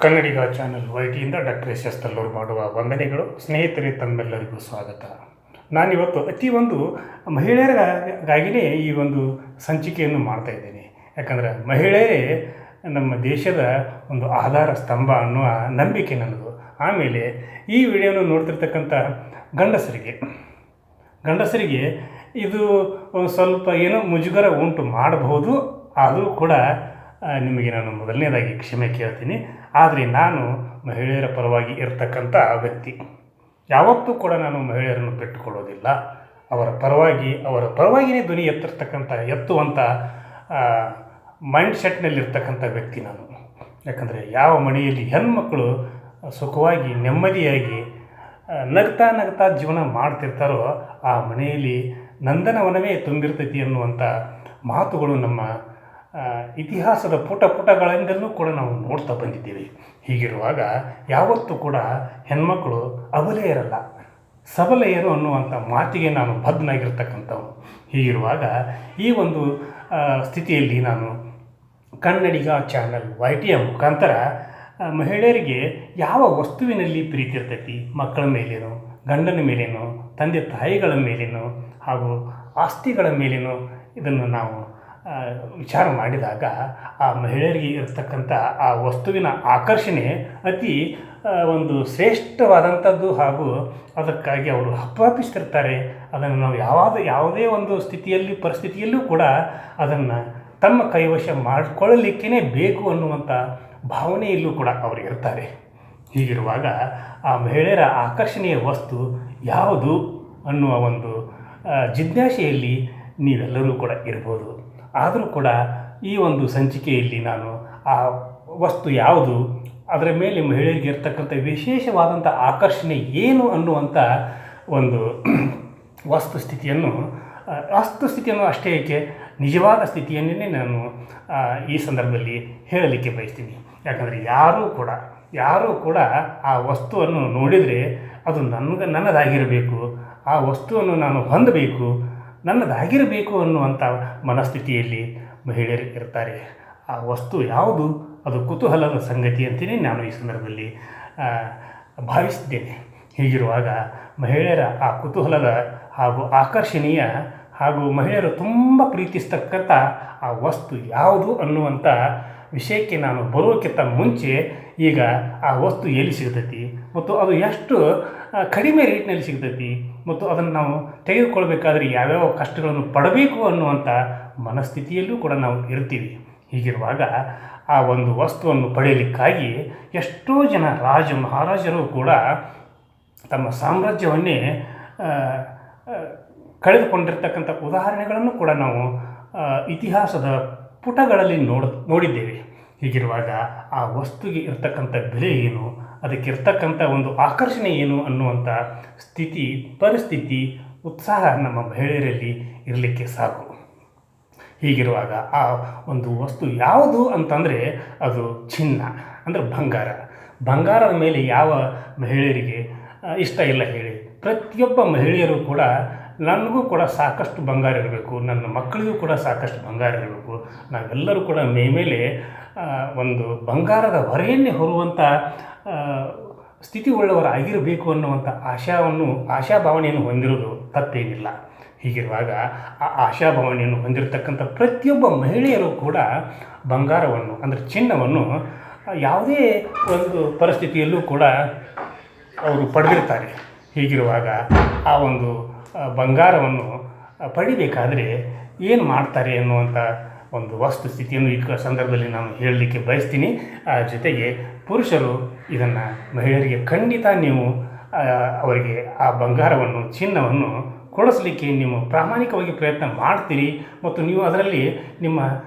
ಕನ್ನಡಿಗ channel ವೈಟಿಯಿಂದ doctor S Tallur ಮಾಡುವ ವಂದನೆಗಳು. ಸ್ನೇಹಿತರೆ, ತಮ್ಮೆಲ್ಲರಿಗೂ ಸ್ವಾಗತ. ನಾನಿವತ್ತು ಒಂದು ಮಹಿಳೆಯರಿಗಾಗಿಯೇ ಈ ಒಂದು ಸಂಚಿಕೆಯನ್ನು ಮಾಡ್ತಾಯಿದ್ದೇನೆ. ಯಾಕಂದರೆ ಮಹಿಳೆಯರೇ ನಮ್ಮ ದೇಶದ ಒಂದು ಆಧಾರ ಸ್ತಂಭ ಅನ್ನುವ ನಂಬಿಕೆ ನನ್ನದು. ಆಮೇಲೆ ಈ ವಿಡಿಯೋನ ನೋಡ್ತಿರ್ತಕ್ಕಂಥ ಗಂಡಸರಿಗೆ ಇದು ಒಂದು ಸ್ವಲ್ಪ ಏನೋ ಮುಜುಗರ ಉಂಟು ಮಾಡಬಹುದು. ಆದರೂ ಕೂಡ ನಿಮಗೆ ನಾನು ಮೊದಲನೇದಾಗಿ ಕ್ಷಮೆ ಕೇಳ್ತೀನಿ. ಆದರೆ ನಾನು ಮಹಿಳೆಯರ ಪರವಾಗಿ ಇರತಕ್ಕಂಥ ವ್ಯಕ್ತಿ. ಯಾವತ್ತೂ ಕೂಡ ನಾನು ಮಹಿಳೆಯರನ್ನು ಬಿಟ್ಟುಕೊಳ್ಳೋದಿಲ್ಲ. ಅವರ ಪರವಾಗಿಯೇ ಧ್ವನಿ ಎತ್ತುವಂಥ ಮೈಂಡ್ ಸೆಟ್ನಲ್ಲಿರ್ತಕ್ಕಂಥ ವ್ಯಕ್ತಿ ನಾನು. ಯಾಕಂದರೆ ಯಾವ ಮನೆಯಲ್ಲಿ ಹೆಣ್ಮಕ್ಕಳು ಸುಖವಾಗಿ ನೆಮ್ಮದಿಯಾಗಿ ನಗ್ತಾ ಜೀವನ ಮಾಡ್ತಿರ್ತಾರೋ ಆ ಮನೆಯಲ್ಲಿ ನಂದನವನವೇ ತುಂಬಿರ್ತೈತಿ ಅನ್ನುವಂಥ ಮಾತುಗಳು ನಮ್ಮ ಇತಿಹಾಸದ ಪುಟಗಳಿಂದಲೂ ಕೂಡ ನಾವು ನೋಡ್ತಾ ಬಂದಿದ್ದೀವಿ. ಹೀಗಿರುವಾಗ ಯಾವತ್ತೂ ಕೂಡ ಹೆಣ್ಮಕ್ಕಳು ಅಬಲೆಯರಲ್ಲ, ಸಬಲೆಯರು ಅನ್ನುವಂಥ ಮಾತಿಗೆ ನಾನು ಬದ್ಧನಾಗಿರ್ತಕ್ಕಂಥವನು. ಹೀಗಿರುವಾಗ ಈ ಒಂದು ಸ್ಥಿತಿಯಲ್ಲಿ ನಾನು ಕನ್ನಡಿಗ ಚಾನಲ್ YTಯ ಮುಖಾಂತರ ಮಹಿಳೆಯರಿಗೆ ಯಾವ ವಸ್ತುವಿನಲ್ಲಿ ಪ್ರೀತಿ ಇರ್ತೈತಿ, ಮಕ್ಕಳ ಮೇಲೇನೋ, ಗಂಡನ ಮೇಲೇನೋ, ತಂದೆ ತಾಯಿಗಳ ಮೇಲೇನೋ ಹಾಗೂ ಆಸ್ತಿಗಳ ಮೇಲೇನೋ ಇದನ್ನು ನಾವು ವಿಚಾರ ಮಾಡಿದಾಗ ಆ ಮಹಿಳೆಯರಿಗೆ ಇರತಕ್ಕಂಥ ಆ ವಸ್ತುವಿನ ಆಕರ್ಷಣೆ ಅತಿ ಒಂದು ಶ್ರೇಷ್ಠವಾದಂಥದ್ದು. ಹಾಗೂ ಅದಕ್ಕಾಗಿ ಅವರು ಹಪಾಪಿಸ್ತಿರ್ತಾರೆ. ಅದನ್ನು ನಾವು ಯಾವುದೇ ಒಂದು ಪರಿಸ್ಥಿತಿಯಲ್ಲೂ ಕೂಡ ಅದನ್ನು ತಮ್ಮ ಕೈವಶ ಮಾಡಿಕೊಳ್ಳಲಿಕ್ಕೇ ಬೇಕು ಅನ್ನುವಂಥ ಭಾವನೆಯಲ್ಲೂ ಕೂಡ ಅವರು ಇರ್ತಾರೆ. ಹೀಗಿರುವಾಗ ಆ ಮಹಿಳೆಯರ ಆಕರ್ಷಣೀಯ ವಸ್ತು ಯಾವುದು ಅನ್ನುವ ಒಂದು ಜಿಜ್ಞಾಸೆಯಲ್ಲಿ ನೀವೆಲ್ಲರೂ ಕೂಡ ಇರ್ಬೋದು. ಆದರೂ ಕೂಡ ಈ ಒಂದು ಸಂಚಿಕೆಯಲ್ಲಿ ನಾನು ಆ ವಸ್ತು ಯಾವುದು, ಅದರ ಮೇಲೆ ಮಹಿಳೆಯರಿಗೆ ಇರ್ತಕ್ಕಂಥ ವಿಶೇಷವಾದಂಥ ಆಕರ್ಷಣೆ ಏನು ಅನ್ನುವಂಥ ಒಂದು ವಸ್ತುಸ್ಥಿತಿಯನ್ನು ಅಷ್ಟೇ ಏಕೆ ನಿಜವಾದ ಸ್ಥಿತಿಯನ್ನೇ ನಾನು ಈ ಸಂದರ್ಭದಲ್ಲಿ ಹೇಳಲಿಕ್ಕೆ ಬಯಸ್ತೀನಿ. ಯಾಕಂದರೆ ಯಾರೂ ಕೂಡ ಆ ವಸ್ತುವನ್ನು ನೋಡಿದರೆ ಅದು ನನ್ನದಾಗಿರಬೇಕು, ಆ ವಸ್ತುವನ್ನು ನಾನು ಹೊಂದಬೇಕು, ನನ್ನದಾಗಿರಬೇಕು ಅನ್ನುವಂಥ ಮನಸ್ಥಿತಿಯಲ್ಲಿ ಮಹಿಳೆಯರು ಇರ್ತಾರೆ. ಆ ವಸ್ತು ಯಾವುದು, ಅದು ಕುತೂಹಲದ ಸಂಗತಿ ಅಂತಲೇ ನಾನು ಈ ಸಂದರ್ಭದಲ್ಲಿ ಭಾವಿಸಿದ್ದೇನೆ. ಹೀಗಿರುವಾಗ ಮಹಿಳೆಯರ ಆ ಕುತೂಹಲದ ಹಾಗೂ ಆಕರ್ಷಣೀಯ ಹಾಗೂ ಮಹಿಳೆಯರು ತುಂಬ ಪ್ರೀತಿಸ್ತಕ್ಕಂಥ ಆ ವಸ್ತು ಯಾವುದು ಅನ್ನುವಂಥ ವಿಷಯಕ್ಕೆ ನಾನು ಬರೋಕ್ಕಿಂತ ಮುಂಚೆ ಈಗ ಆ ವಸ್ತು ಎಲ್ಲಿ ಸಿಗ್ತೈತಿ ಮತ್ತು ಅದು ಎಷ್ಟು ಕಡಿಮೆ ರೇಟ್ನಲ್ಲಿ ಸಿಗ್ತೈತಿ ಮತ್ತು ಅದನ್ನು ನಾವು ತೆಗೆದುಕೊಳ್ಬೇಕಾದ್ರೆ ಯಾವ್ಯಾವ ಕಷ್ಟಗಳನ್ನು ಪಡಬೇಕು ಅನ್ನುವಂಥ ಮನಸ್ಥಿತಿಯಲ್ಲೂ ಕೂಡ ನಾವು ಇರ್ತೀವಿ. ಹೀಗಿರುವಾಗ ಆ ಒಂದು ವಸ್ತುವನ್ನು ಪಡೆಯಲಿಕ್ಕಾಗಿ ಎಷ್ಟೋ ಜನ ಮಹಾರಾಜರು ಕೂಡ ತಮ್ಮ ಸಾಮ್ರಾಜ್ಯವನ್ನೇ ಕಳೆದುಕೊಂಡಿರ್ತಕ್ಕಂಥ ಉದಾಹರಣೆಗಳನ್ನು ಕೂಡ ನಾವು ಇತಿಹಾಸದ ಪುಟಗಳಲ್ಲಿ ನೋಡಿದ್ದೇವೆ. ಹೀಗಿರುವಾಗ ಆ ವಸ್ತುಗೆ ಇರ್ತಕ್ಕಂಥ ಬೆಲೆ ಏನು, ಅದಕ್ಕಿರ್ತಕ್ಕಂಥ ಒಂದು ಆಕರ್ಷಣೆ ಏನು ಅನ್ನುವಂಥ ಪರಿಸ್ಥಿತಿ ಉತ್ಸಾಹ ನಮ್ಮ ಮಹಿಳೆಯರಲ್ಲಿ ಇರಲಿಕ್ಕೆ ಸಾಕು. ಹೀಗಿರುವಾಗ ಆ ಒಂದು ವಸ್ತು ಯಾವುದು ಅಂತಂದರೆ ಅದು ಚಿನ್ನ, ಅಂದರೆ ಬಂಗಾರದ ಮೇಲೆ ಯಾವ ಮಹಿಳೆಯರಿಗೆ ಇಷ್ಟ ಇಲ್ಲ ಹೇಳಿ? ಪ್ರತಿಯೊಬ್ಬ ಮಹಿಳೆಯರು ಕೂಡ ನನಗೂ ಕೂಡ ಸಾಕಷ್ಟು ಬಂಗಾರ ಇರಬೇಕು, ನನ್ನ ಮಕ್ಕಳಿಗೂ ಕೂಡ ಸಾಕಷ್ಟು ಬಂಗಾರ ಇರಬೇಕು, ನಾವೆಲ್ಲರೂ ಕೂಡ ಮೇಲೆ ಒಂದು ಬಂಗಾರದ ಹೊರೆಯನ್ನೇ ಹೊರುವಂಥ ಸ್ಥಿತಿ ಉಳ್ಳವರಾಗಿರಬೇಕು ಅನ್ನುವಂಥ ಆಶಾಭಾವನೆಯನ್ನು ಹೊಂದಿರೋದು ತಪ್ಪೇನಿಲ್ಲ. ಹೀಗಿರುವಾಗ ಆ ಆಶಾಭಾವನೆಯನ್ನು ಹೊಂದಿರತಕ್ಕಂಥ ಪ್ರತಿಯೊಬ್ಬ ಮಹಿಳೆಯರು ಕೂಡ ಬಂಗಾರವನ್ನು, ಅಂದರೆ ಚಿನ್ನವನ್ನು ಯಾವುದೇ ಒಂದು ಪರಿಸ್ಥಿತಿಯಲ್ಲೂ ಕೂಡ ಅವರು ಪಡೆದಿರ್ತಾರೆ. ಹೀಗಿರುವಾಗ ಆ ಒಂದು ಬಂಗಾರವನ್ನು ಪಡಿಬೇಕಾದರೆ ಏನು ಮಾಡ್ತಾರೆ ಅನ್ನುವಂಥ ಒಂದು ವಸ್ತುಸ್ಥಿತಿಯನ್ನು ಈ ಸಂದರ್ಭದಲ್ಲಿ ನಾನು ಹೇಳಲಿಕ್ಕೆ ಬಯಸ್ತೀನಿ. ಜೊತೆಗೆ ಪುರುಷರು ಇದನ್ನು ಮಹಿಳೆಯರಿಗೆ ಖಂಡಿತ ನೀವು ಅವರಿಗೆ ಆ ಬಂಗಾರವನ್ನು, ಚಿನ್ನವನ್ನು ಕೊಡಿಸಲಿಕ್ಕೆ ನೀವು ಪ್ರಾಮಾಣಿಕವಾಗಿ ಪ್ರಯತ್ನ ಮಾಡ್ತೀರಿ ಮತ್ತು ನೀವು ಅದರಲ್ಲಿ ನಿಮ್ಮ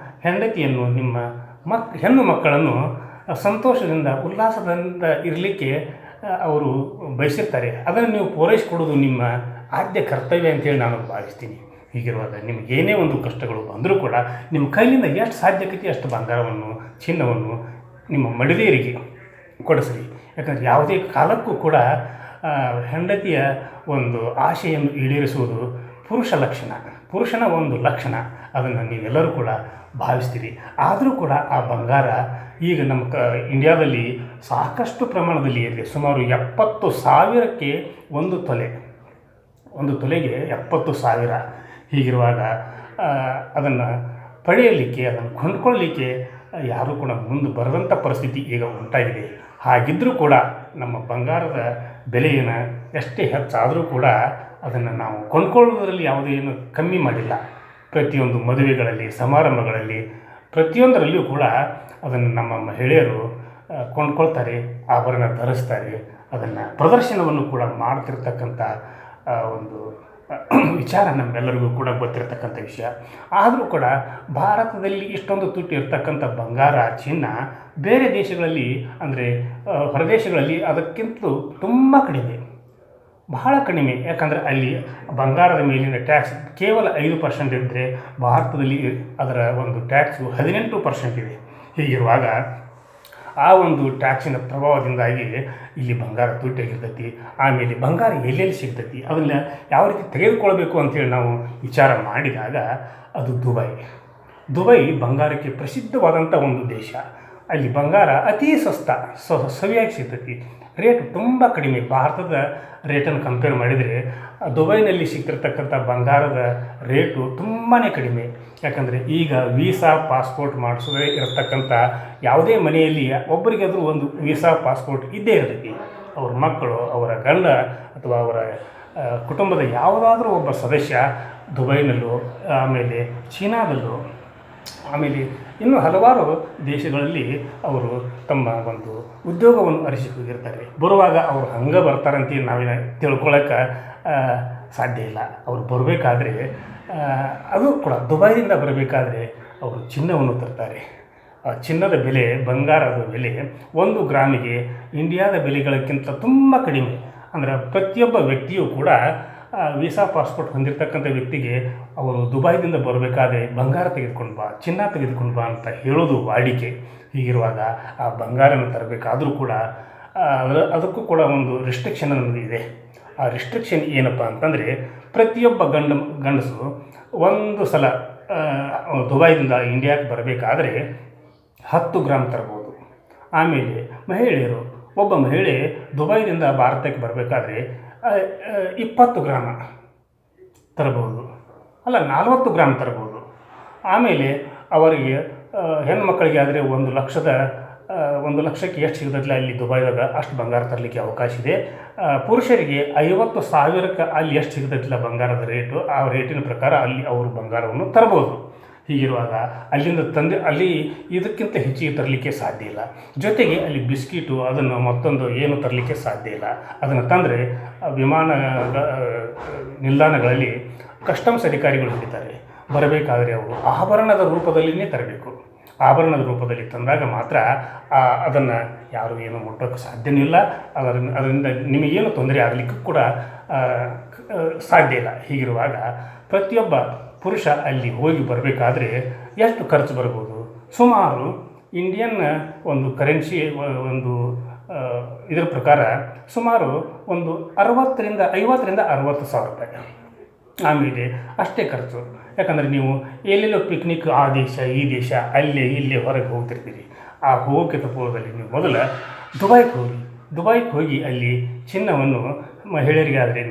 ಹೆಂಡತಿಯನ್ನು, ನಿಮ್ಮ ಹೆಣ್ಣು ಮಕ್ಕಳನ್ನು ಸಂತೋಷದಿಂದ ಉಲ್ಲಾಸದಿಂದ ಇರಲಿಕ್ಕೆ ಅವರು ಬಯಸಿರ್ತಾರೆ. ಅದನ್ನು ನೀವು ಪೂರೈಸಿಕೊಡೋದು ನಿಮ್ಮ ಆದ್ಯ ಕರ್ತವ್ಯ ಅಂತೇಳಿ ನಾನು ಭಾವಿಸ್ತೀನಿ. ಹೀಗಿರುವಾಗ ನಿಮಗೇನೇ ಒಂದು ಕಷ್ಟಗಳು ಬಂದರೂ ಕೂಡ ನಿಮ್ಮ ಕೈಲಿಂದ ಎಷ್ಟು ಸಾಧ್ಯಕತೆ ಅಷ್ಟು ಬಂಗಾರವನ್ನು, ಚಿನ್ನವನ್ನು ನಿಮ್ಮ ಮಡಿದೇರಿಗೆ ಕೊಡಿಸ್ರಿ. ಯಾಕಂದರೆ ಯಾವುದೇ ಕಾಲಕ್ಕೂ ಕೂಡ ಹೆಂಡತಿಯ ಒಂದು ಆಶೆಯನ್ನು ಈಡೇರಿಸುವುದು ಪುರುಷ ಲಕ್ಷಣ, ಪುರುಷನ ಒಂದು ಲಕ್ಷಣ, ಅದನ್ನು ನೀವೆಲ್ಲರೂ ಕೂಡ ಭಾವಿಸ್ತೀರಿ. ಆದರೂ ಕೂಡ ಆ ಬಂಗಾರ ಈಗ ನಮ್ಮ ಇಂಡಿಯಾದಲ್ಲಿ ಸಾಕಷ್ಟು ಪ್ರಮಾಣದಲ್ಲಿ ಇದೆ. ಸುಮಾರು 70,000ಕ್ಕೆ ಒಂದು ತೊಲೆ, ಒಂದು ತೊಲೆಗೆ 70,000. ಹೀಗಿರುವಾಗ ಅದನ್ನು ಪಡೆಯಲಿಕ್ಕೆ, ಅದನ್ನು ಕೊಂಡ್ಕೊಳ್ಳಲಿಕ್ಕೆ ಯಾರೂ ಕೂಡ ಮುಂದೆ ಬರದಂಥ ಪರಿಸ್ಥಿತಿ ಈಗ ಉಂಟಾಗಿದೆ. ಹಾಗಿದ್ದರೂ ಕೂಡ ನಮ್ಮ ಬಂಗಾರದ ಬೆಲೆಯನ್ನು ಎಷ್ಟೇ ಹೆಚ್ಚಾದರೂ ಕೂಡ ಅದನ್ನು ನಾವು ಕೊಂಡ್ಕೊಳ್ಳೋದ್ರಲ್ಲಿ ಯಾವುದೇ ಏನು ಕಮ್ಮಿ ಮಾಡಿಲ್ಲ. ಪ್ರತಿಯೊಂದು ಮದುವೆಗಳಲ್ಲಿ, ಸಮಾರಂಭಗಳಲ್ಲಿ, ಪ್ರತಿಯೊಂದರಲ್ಲಿಯೂ ಕೂಡ ಅದನ್ನು ನಮ್ಮ ಮಹಿಳೆಯರು ಕೊಂಡ್ಕೊಳ್ತಾರೆ, ಆಭರಣ ಧರಿಸ್ತಾರೆ. ಅದನ್ನು ಪ್ರದರ್ಶನವನ್ನು ಕೂಡ ಮಾಡ್ತಿರ್ತಕ್ಕಂಥ ಒಂದು ವಿಚಾರ ನಮ್ಮೆಲ್ಲರಿಗೂ ಕೂಡ ಗೊತ್ತಿರತಕ್ಕಂಥ ವಿಷಯ. ಆದರೂ ಕೂಡ ಭಾರತದಲ್ಲಿ ಇಷ್ಟೊಂದು ತುಟ್ಟಿ ಇರ್ತಕ್ಕಂಥ ಬಂಗಾರ, ಚಿನ್ನ ಬೇರೆ ದೇಶಗಳಲ್ಲಿ ಅಂದರೆ ಹೊರದೇಶಗಳಲ್ಲಿ ಅದಕ್ಕಿಂತಲೂ ತುಂಬ ಕಡಿಮೆ, ಬಹಳ ಕಡಿಮೆ. ಯಾಕಂದರೆ ಅಲ್ಲಿ ಬಂಗಾರದ ಮೇಲಿನ ಟ್ಯಾಕ್ಸ್ ಕೇವಲ 5% ಇದ್ದರೆ ಭಾರತದಲ್ಲಿ ಅದರ ಒಂದು ಟ್ಯಾಕ್ಸು 18% ಇದೆ. ಹೀಗಿರುವಾಗ ಆ ಒಂದು ಟ್ಯಾಕ್ಸಿನ ಪ್ರಭಾವದಿಂದಾಗಿ ಇಲ್ಲಿ ಬಂಗಾರ ತುಟ್ಟಿಯಾಗಿರ್ತೈತಿ. ಆಮೇಲೆ ಬಂಗಾರ ಎಲ್ಲೆಲ್ಲಿ ಸಿಗ್ತೈತಿ, ಅದನ್ನು ಯಾವ ರೀತಿ ತೆಗೆದುಕೊಳ್ಬೇಕು ಅಂಥೇಳಿ ನಾವು ವಿಚಾರ ಮಾಡಿದಾಗ ಅದು ದುಬೈ ಬಂಗಾರಕ್ಕೆ ಪ್ರಸಿದ್ಧವಾದಂಥ ಒಂದು ದೇಶ. ಅಲ್ಲಿ ಬಂಗಾರ ಅತೀ ಸವಿಯಾಗಿ ಸಿಗ್ತೈತಿ. ರೇಟ್ ತುಂಬ ಕಡಿಮೆ. ಭಾರತದ ರೇಟನ್ನು ಕಂಪೇರ್ ಮಾಡಿದರೆ ದುಬೈನಲ್ಲಿ ಸಿಗ್ತಿರ್ತಕ್ಕಂಥ ಬಂಗಾರದ ರೇಟು ತುಂಬಾ ಕಡಿಮೆ. ಯಾಕಂದರೆ ಈಗ ವೀಸಾ ಪಾಸ್ಪೋರ್ಟ್ ಮಾಡಿಸೋದೇ ಇರತಕ್ಕಂಥ ಯಾವುದೇ ಮನೆಯಲ್ಲಿ ಒಬ್ಬರಿಗಾದರೂ ಒಂದು ವೀಸಾ ಪಾಸ್ಪೋರ್ಟ್ ಇದ್ದೇ ಇರ್ತೈತಿ. ಅವ್ರ ಮಕ್ಕಳು, ಅವರ ಗಂಡ ಅಥವಾ ಅವರ ಕುಟುಂಬದ ಯಾವುದಾದ್ರೂ ಒಬ್ಬ ಸದಸ್ಯ ದುಬೈನಲ್ಲೂ, ಆಮೇಲೆ ಚೀನಾದಲ್ಲೂ, ಆಮೇಲೆ ಇನ್ನೂ ಹಲವಾರು ದೇಶಗಳಲ್ಲಿ ಅವರು ತಮ್ಮ ಒಂದು ಉದ್ಯೋಗವನ್ನು ಅರಿಸಿ ಹೋಗಿರ್ತಾರೆ. ಬರುವಾಗ ಅವರು ಹಂಗೆ ಬರ್ತಾರಂತ ನಾವೇನು ತಿಳ್ಕೊಳ್ಳೋಕೆ ಸಾಧ್ಯ ಇಲ್ಲ. ಅವರು ಬರಬೇಕಾದ್ರೆ ಅದು ಕೂಡ ದುಬೈದಿಂದ ಬರಬೇಕಾದ್ರೆ ಅವರು ಚಿನ್ನವನ್ನು ತರ್ತಾರೆ. ಆ ಚಿನ್ನದ ಬೆಲೆ, ಬಂಗಾರದ ಬೆಲೆ 1 ಗ್ರಾಮಿಗೆ ಇಂಡಿಯಾದ ಬೆಲೆಗಳಕ್ಕಿಂತ ತುಂಬ ಕಡಿಮೆ. ಅಂದರೆ ಪ್ರತಿಯೊಬ್ಬ ವ್ಯಕ್ತಿಯೂ ಕೂಡ ವೀಸಾ ಪಾಸ್ಪೋರ್ಟ್ ಹೊಂದಿರತಕ್ಕಂಥ ವ್ಯಕ್ತಿಗೆ ಅವರು ದುಬೈದಿಂದ ಬರಬೇಕಾದ್ರೆ ಬಂಗಾರ ತೆಗೆದುಕೊಂಡು ಬಾ, ಚಿನ್ನ ತೆಗೆದುಕೊಂಡು ಬಾ ಅಂತ ಹೇಳೋದು ವಾಡಿಕೆ. ಹೀಗಿರುವಾಗ ಆ ಬಂಗಾರನ ತರಬೇಕಾದರೂ ಕೂಡ ಅದಕ್ಕೂ ಕೂಡ ಒಂದು ರಿಸ್ಟ್ರಿಕ್ಷನ್ ಅನ್ನೋದು ಇದೆ. ಆ ರಿಸ್ಟ್ರಿಕ್ಷನ್ ಏನಪ್ಪ ಅಂತಂದರೆ, ಪ್ರತಿಯೊಬ್ಬ ಗಂಡಸು ಒಂದು ಸಲ ದುಬೈದಿಂದ ಇಂಡಿಯಾಕ್ಕೆ ಬರಬೇಕಾದ್ರೆ 10 ಗ್ರಾಮ್ ತರ್ಬೋದು. ಆಮೇಲೆ ಮಹಿಳೆಯರು, ಒಬ್ಬ ಮಹಿಳೆ ದುಬೈದಿಂದ ಭಾರತಕ್ಕೆ ಬರಬೇಕಾದ್ರೆ 20 ಗ್ರಾಮ ತರಬಹುದು, ಅಲ್ಲ 40 ಗ್ರಾಮ್ ತರಬಹುದು. ಆಮೇಲೆ ಅವರಿಗೆ ಹೆಣ್ಣುಮಕ್ಕಳಿಗೆ ಆದರೆ 1 ಲಕ್ಷಕ್ಕೆ ಎಷ್ಟು ಸಿಗ್ತೈತಿಲ್ಲ ಅಲ್ಲಿ ದುಬೈದಾಗ ಅಷ್ಟು ಬಂಗಾರ ತರಲಿಕ್ಕೆ ಅವಕಾಶ ಇದೆ. ಪುರುಷರಿಗೆ 50,000ಕ್ಕೆ ಅಲ್ಲಿ ಎಷ್ಟು ಸಿಗ್ತೈತಿಲ್ಲ ಬಂಗಾರದ ರೇಟು, ಆ ರೇಟಿನ ಪ್ರಕಾರ ಅಲ್ಲಿ ಅವರು ಬಂಗಾರವನ್ನು ತರಬಹುದು. ಹೀಗಿರುವಾಗ ಅಲ್ಲಿಂದ ಅಲ್ಲಿ ಇದಕ್ಕಿಂತ ಹೆಚ್ಚಿಗೆ ತರಲಿಕ್ಕೆ ಸಾಧ್ಯ ಇಲ್ಲ. ಜೊತೆಗೆ ಅಲ್ಲಿ ಬಿಸ್ಕಿಟು ಅದನ್ನು ಮತ್ತೊಂದು ಏನು ತರಲಿಕ್ಕೆ ಸಾಧ್ಯ ಇಲ್ಲ. ಅದನ್ನು ತಂದರೆ ವಿಮಾನ ನಿಲ್ದಾಣಗಳಲ್ಲಿ ಕಸ್ಟಮ್ಸ್ ಅಧಿಕಾರಿಗಳು ಹಿಡಿತಾರೆ. ಬರಬೇಕಾದರೆ ಅವರು ಆಭರಣದ ರೂಪದಲ್ಲಿಯೇ ತರಬೇಕು. ಆಭರಣದ ರೂಪದಲ್ಲಿ ತಂದಾಗ ಮಾತ್ರ ಅದನ್ನು ಯಾರು ಏನು ಮುಟ್ಟೋಕ್ಕೆ ಸಾಧ್ಯವೂ ಇಲ್ಲ. ಅದರಿಂದ ನಿಮಗೇನು ತೊಂದರೆ ಆಗಲಿಕ್ಕೂ ಕೂಡ ಸಾಧ್ಯ ಇಲ್ಲ. ಹೀಗಿರುವಾಗ ಪ್ರತಿಯೊಬ್ಬ ಪುರುಷ ಅಲ್ಲಿ ಹೋಗಿ ಬರಬೇಕಾದ್ರೆ ಎಷ್ಟು ಖರ್ಚು ಬರ್ಬೋದು? ಸುಮಾರು ಇಂಡಿಯನ್ ಒಂದು ಕರೆನ್ಸಿ ಒಂದು ಇದರ ಪ್ರಕಾರ ಸುಮಾರು ಒಂದು 50,000 ರಿಂದ 60,000 ರೂಪಾಯಿ. ಆಮೇಲೆ ಅಷ್ಟೇ ಖರ್ಚು. ಯಾಕಂದರೆ ನೀವು ಎಲ್ಲೆಲ್ಲೋ ಪಿಕ್ನಿಕ್, ಆ ದೇಶ ಈ ದೇಶ ಅಲ್ಲೇ ಇಲ್ಲೇ ಹೊರಗೆ ಹೋಗ್ತಿರ್ತೀರಿ. ಆ ಹೋಗೋಕ್ಕಿಂತ ಪೂರ್ವದಲ್ಲಿ ನೀವು ಮೊದಲು ದುಬೈಗೆ ಹೋಗಿ ಅಲ್ಲಿ ಚಿನ್ನವನ್ನು ಮಹಿಳೆಯರಿಗಾದರೆ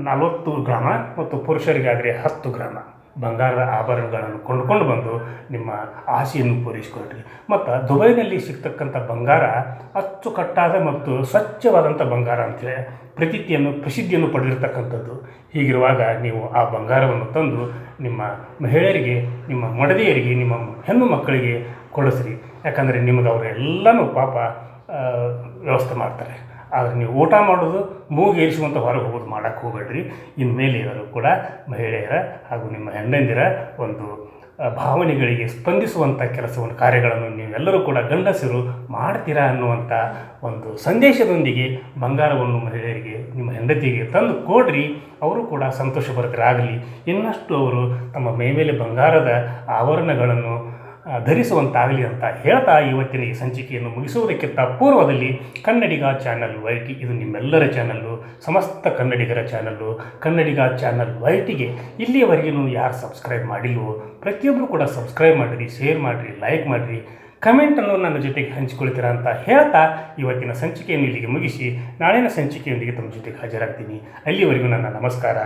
40 ಗ್ರಾಮ ಮತ್ತು ಪುರುಷರಿಗಾದರೆ 10 ಗ್ರಾಮ ಬಂಗಾರದ ಆಭರಣಗಳನ್ನು ಕೊಂಡುಕೊಂಡು ಬಂದು ನಿಮ್ಮ ಆಸೆಯನ್ನು ಪೂರೈಸಿಕೊಳ್ರಿ. ಮತ್ತು ದುಬೈನಲ್ಲಿ ಸಿಗ್ತಕ್ಕಂಥ ಬಂಗಾರ ಅಚ್ಚುಕಟ್ಟಾದ ಮತ್ತು ಸ್ವಚ್ಛವಾದಂಥ ಬಂಗಾರ ಅಂತೇಳಿ ಪ್ರಸಿದ್ಧಿಯನ್ನು ಪಡೆದಿರ್ತಕ್ಕಂಥದ್ದು. ಹೀಗಿರುವಾಗ ನೀವು ಆ ಬಂಗಾರವನ್ನು ತಂದು ನಿಮ್ಮ ಮಹಿಳೆಯರಿಗೆ, ನಿಮ್ಮ ಮಡದಿಯರಿಗೆ, ನಿಮ್ಮ ಹೆಣ್ಣು ಮಕ್ಕಳಿಗೆ ಕೊಡಿಸ್ರಿ. ಯಾಕಂದರೆ ನಿಮಗೆ ಅವರೆಲ್ಲನೂ ಪಾಪ ವ್ಯವಸ್ಥೆ ಮಾಡ್ತಾರೆ. ಆದರೆ ನೀವು ಊಟ ಮಾಡೋದು ಮೂಗೇರಿಸುವಂಥ ಹೊರಗೆ ಹೋಗೋದು ಮಾಡೋಕ್ಕೆ ಹೋಗಬೇಡ್ರಿ. ಇನ್ಮೇಲೆ ಏನಾದರೂ ಕೂಡ ಮಹಿಳೆಯರ ಹಾಗೂ ನಿಮ್ಮ ಹೆಣ್ಣಂದಿರ ಒಂದು ಭಾವನೆಗಳಿಗೆ ಸ್ಪಂದಿಸುವಂಥ ಕೆಲಸವನ್ನು, ಕಾರ್ಯಗಳನ್ನು ನೀವೆಲ್ಲರೂ ಕೂಡ ಗಂಡಸರು ಮಾಡ್ತೀರಾ ಅನ್ನುವಂಥ ಒಂದು ಸಂದೇಶದೊಂದಿಗೆ ಬಂಗಾರವನ್ನು ಮಹಿಳೆಯರಿಗೆ, ನಿಮ್ಮ ಹೆಂಡತಿಗೆ ತಂದು ಕೊಡ್ರಿ. ಅವರು ಕೂಡ ಸಂತೋಷಭರಿತರಾಗಲಿ. ಇನ್ನಷ್ಟು ಅವರು ತಮ್ಮ ಮೈ ಮೇಲೆ ಬಂಗಾರದ ಆಭರಣಗಳನ್ನು ಧರಿಸುವಂತಾಗಲಿ ಅಂತ ಹೇಳ್ತಾ ಇವತ್ತಿನ ಈ ಸಂಚಿಕೆಯನ್ನು ಮುಗಿಸುವುದಕ್ಕಿಂತ ಪೂರ್ವದಲ್ಲಿ ಕನ್ನಡಿಗ ಚಾನಲ್ YT ಇದು ನಿಮ್ಮೆಲ್ಲರ ಚಾನಲ್ಲು, ಸಮಸ್ತ ಕನ್ನಡಿಗರ ಚಾನಲ್ಲು. ಕನ್ನಡಿಗ ಚಾನಲ್ YTಗೆ ಇಲ್ಲಿಯವರೆಗೂ ಯಾರು ಸಬ್ಸ್ಕ್ರೈಬ್ ಮಾಡಿಲ್ವೋ ಪ್ರತಿಯೊಬ್ಬರು ಕೂಡ ಸಬ್ಸ್ಕ್ರೈಬ್ ಮಾಡಿರಿ, ಶೇರ್ ಮಾಡಿರಿ, ಲೈಕ್ ಮಾಡಿರಿ, ಕಮೆಂಟನ್ನು ನನ್ನ ಜೊತೆಗೆ ಹಂಚಿಕೊಳ್ತೀರಾ ಅಂತ ಹೇಳ್ತಾ ಇವತ್ತಿನ ಸಂಚಿಕೆಯನ್ನು ಇಲ್ಲಿಗೆ ಮುಗಿಸಿ ನಾಳಿನ ಸಂಚಿಕೆಯೊಂದಿಗೆ ತಮ್ಮ ಜೊತೆಗೆ ಹಾಜರಾಗ್ತೀನಿ. ಅಲ್ಲಿವರೆಗೂ ನನ್ನ ನಮಸ್ಕಾರ.